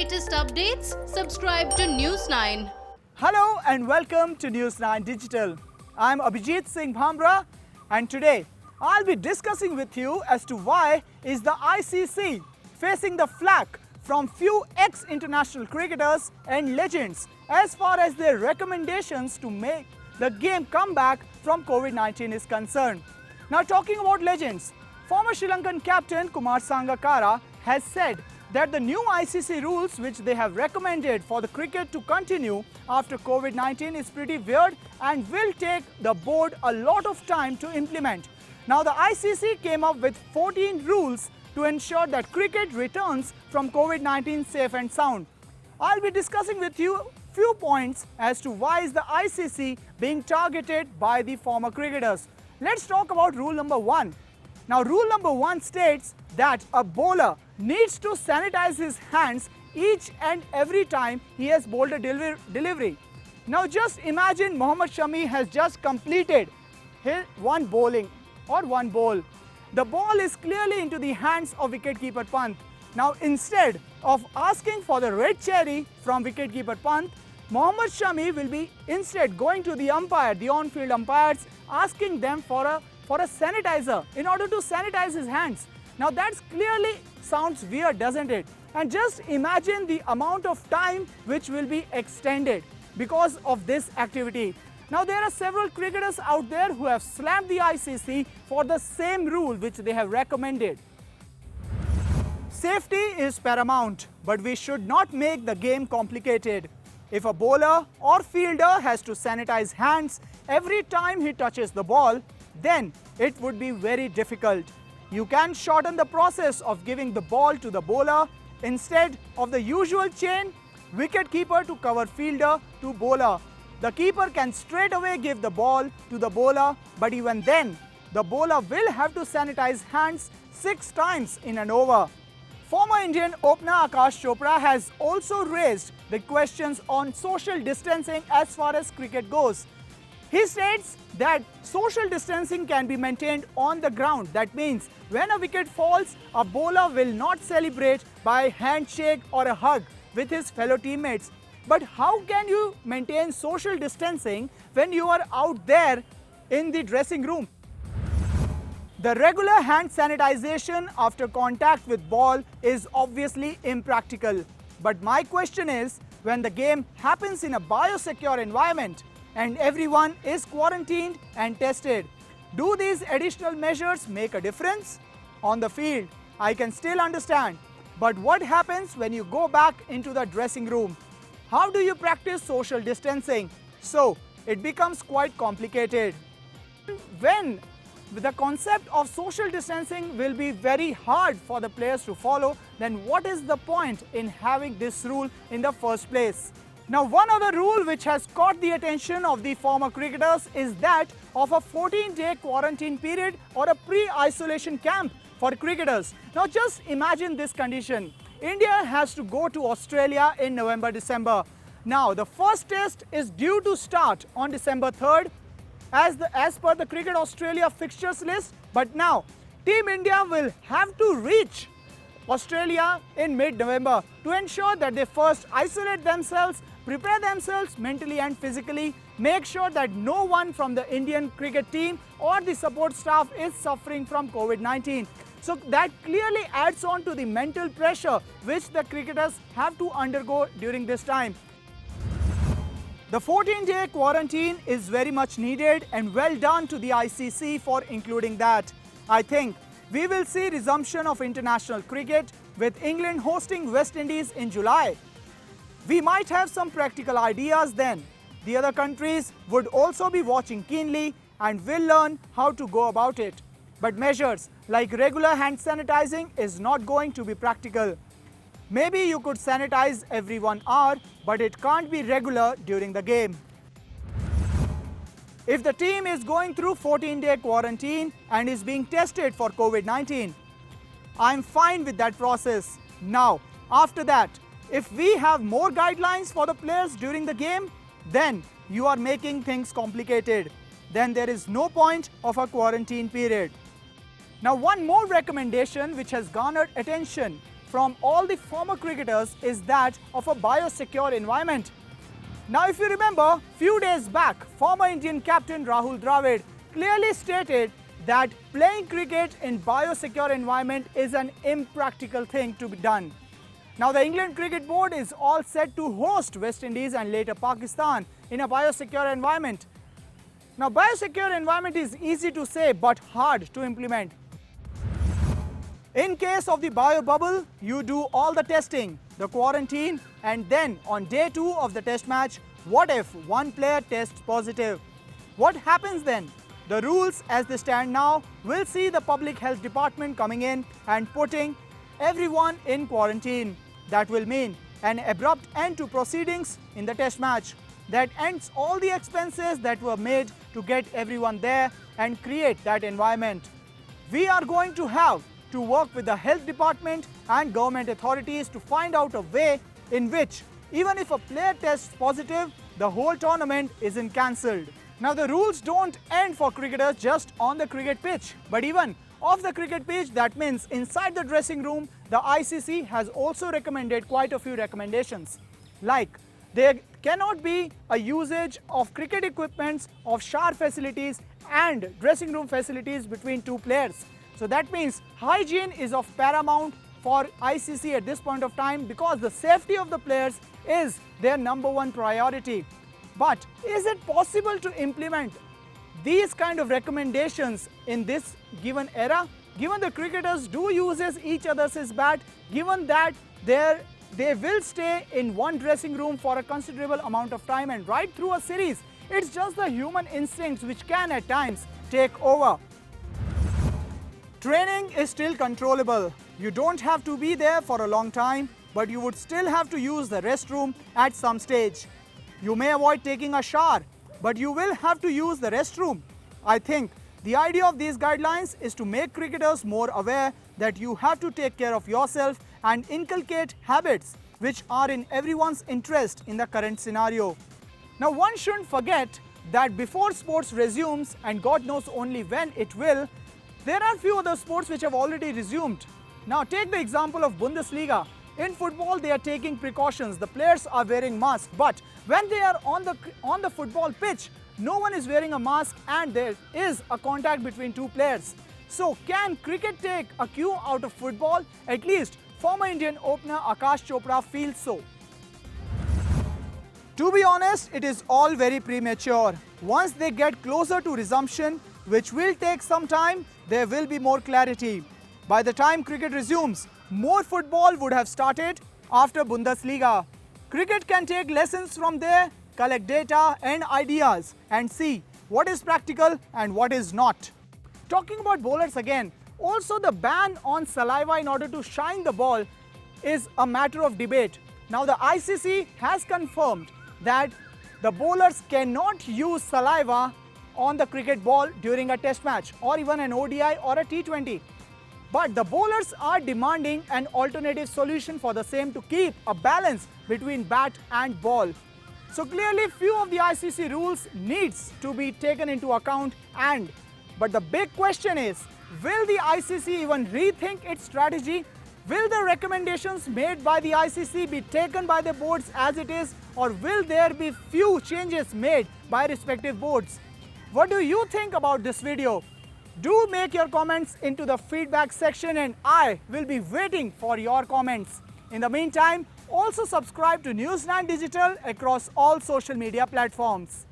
latest updates, subscribe to News 9. Hello and welcome to News 9 Digital. I'm Abhijit Singh Bhamra and today I'll be discussing with you as to why is the ICC facing the flack from few ex-international cricketers and legends as far as their recommendations to make the game come back from COVID-19 is concerned. Now talking about legends, former Sri Lankan captain Kumar Sangakkara has said that the new ICC rules which they have recommended for the cricket to continue after COVID-19 is pretty weird and will take the board a lot of time to implement. Now the ICC came up with 14 rules to ensure that cricket returns from COVID-19 safe and sound. I'll be discussing with you few points as to why is the ICC being targeted by the former cricketers. Let's talk about rule number 1. Now rule number 1 states that a bowler needs to sanitize his hands each and every time he has bowled a delivery. Now just imagine Mohammad Shami has just completed his one bowl. The ball is clearly into the hands of wicketkeeper Pant. Now instead of asking for the red cherry from wicketkeeper Pant, Mohammad Shami will be instead going to the umpire, the on-field umpires, asking them for a sanitizer in order to sanitize his hands. Now that's clearly sounds weird, doesn't it? And just imagine the amount of time which will be extended because of this activity. Now there are several cricketers out there who have slammed the ICC for the same rule which they have recommended. Safety is paramount, but we should not make the game complicated. If a bowler or fielder has to sanitize hands every time he touches the ball, then it would be very difficult. You can shorten the process of giving the ball to the bowler instead of the usual chain, wicketkeeper to cover fielder to bowler. The keeper can straight away give the ball to the bowler, but even then, the bowler will have to sanitize hands 6 times in an over. Former Indian opener Akash Chopra has also raised the questions on social distancing as far as cricket goes. He states that social distancing can be maintained on the ground. That means when a wicket falls, a bowler will not celebrate by a handshake or a hug with his fellow teammates. But how can you maintain social distancing when you are out there in the dressing room? The regular hand sanitization after contact with ball is obviously impractical. But my question is, when the game happens in a biosecure environment and everyone is quarantined and tested, do these additional measures make a difference? On the field, I can still understand. But what happens when you go back into the dressing room? How do you practice social distancing? So, it becomes quite complicated. When the concept of social distancing will be very hard for the players to follow, then what is the point in having this rule in the first place? Now, one other rule which has caught the attention of the former cricketers is that of a 14-day quarantine period or a pre-isolation camp for cricketers. Now, just imagine this condition. India has to go to Australia in November-December. Now, the first test is due to start on December 3rd as per the Cricket Australia fixtures list. But now, Team India will have to reach Australia in mid-November to ensure that they first isolate themselves, prepare themselves mentally and physically, make sure that no one from the Indian cricket team or the support staff is suffering from COVID-19. So that clearly adds on to the mental pressure which the cricketers have to undergo during this time. The 14-day quarantine is very much needed and well done to the ICC for including that. I think we will see resumption of international cricket with England hosting West Indies in July. We might have some practical ideas then. The other countries would also be watching keenly and will learn how to go about it. But measures like regular hand sanitizing is not going to be practical. Maybe you could sanitize every 1 hour, but it can't be regular during the game. If the team is going through 14-day quarantine and is being tested for COVID-19, I'm fine with that process. Now, after that, if we have more guidelines for the players during the game, then you are making things complicated. Then there is no point of a quarantine period. Now, one more recommendation which has garnered attention from all the former cricketers is that of a biosecure environment. Now, if you remember, few days back, former Indian captain Rahul Dravid clearly stated that playing cricket in biosecure environment is an impractical thing to be done. Now, the England Cricket Board is all set to host West Indies and later Pakistan in a biosecure environment. Now, biosecure environment is easy to say but hard to implement. In case of the bio bubble, you do all the testing, the quarantine, and then on day 2 of the test match, what if one player tests positive? What happens then? The rules as they stand now will see the Public Health Department coming in and putting everyone in quarantine. That will mean an abrupt end to proceedings in the test match. That ends all the expenses that were made to get everyone there and create that environment. We are going to have to work with the health department and government authorities to find out a way in which even if a player tests positive, the whole tournament isn't cancelled. Now, the rules don't end for cricketers just on the cricket pitch, but even off the cricket pitch, that means inside the dressing room, the ICC has also recommended quite a few recommendations. Like, there cannot be a usage of cricket equipments, of shower facilities and dressing room facilities between two players. So that means hygiene is of paramount for ICC at this point of time because the safety of the players is their #1 priority. But is it possible to implement these kind of recommendations in this given era? Given the cricketers do use each other's bat, given that they will stay in one dressing room for a considerable amount of time and right through a series, it's just the human instincts which can at times take over. Training is still controllable. You don't have to be there for a long time, but you would still have to use the restroom at some stage. You may avoid taking a shower, but you will have to use the restroom. I think the idea of these guidelines is to make cricketers more aware that you have to take care of yourself and inculcate habits which are in everyone's interest in the current scenario. Now, one shouldn't forget that before sports resumes, and God knows only when it will, there are few other sports which have already resumed. Now, take the example of Bundesliga. In football, they are taking precautions. The players are wearing masks, but when they are on the football pitch, no one is wearing a mask and there is a contact between two players. So, can cricket take a cue out of football? At least former Indian opener Akash Chopra feels so. To be honest, it is all very premature. Once they get closer to resumption, which will take some time, there will be more clarity. By the time cricket resumes, more football would have started after Bundesliga. Cricket can take lessons from there, collect data and ideas and see what is practical and what is not. Talking about bowlers again, also the ban on saliva in order to shine the ball is a matter of debate. Now, the ICC has confirmed that the bowlers cannot use saliva on the cricket ball during a test match or even an ODI or a T20. But the bowlers are demanding an alternative solution for the same to keep a balance between bat and ball. So clearly few of the ICC rules needs to be taken into account but the big question is, will the ICC even rethink its strategy? Will the recommendations made by the ICC be taken by the boards as it is, or will there be few changes made by respective boards? What do you think about this video? Do make your comments into the feedback section and I will be waiting for your comments. In the meantime, also subscribe to News9 Digital across all social media platforms.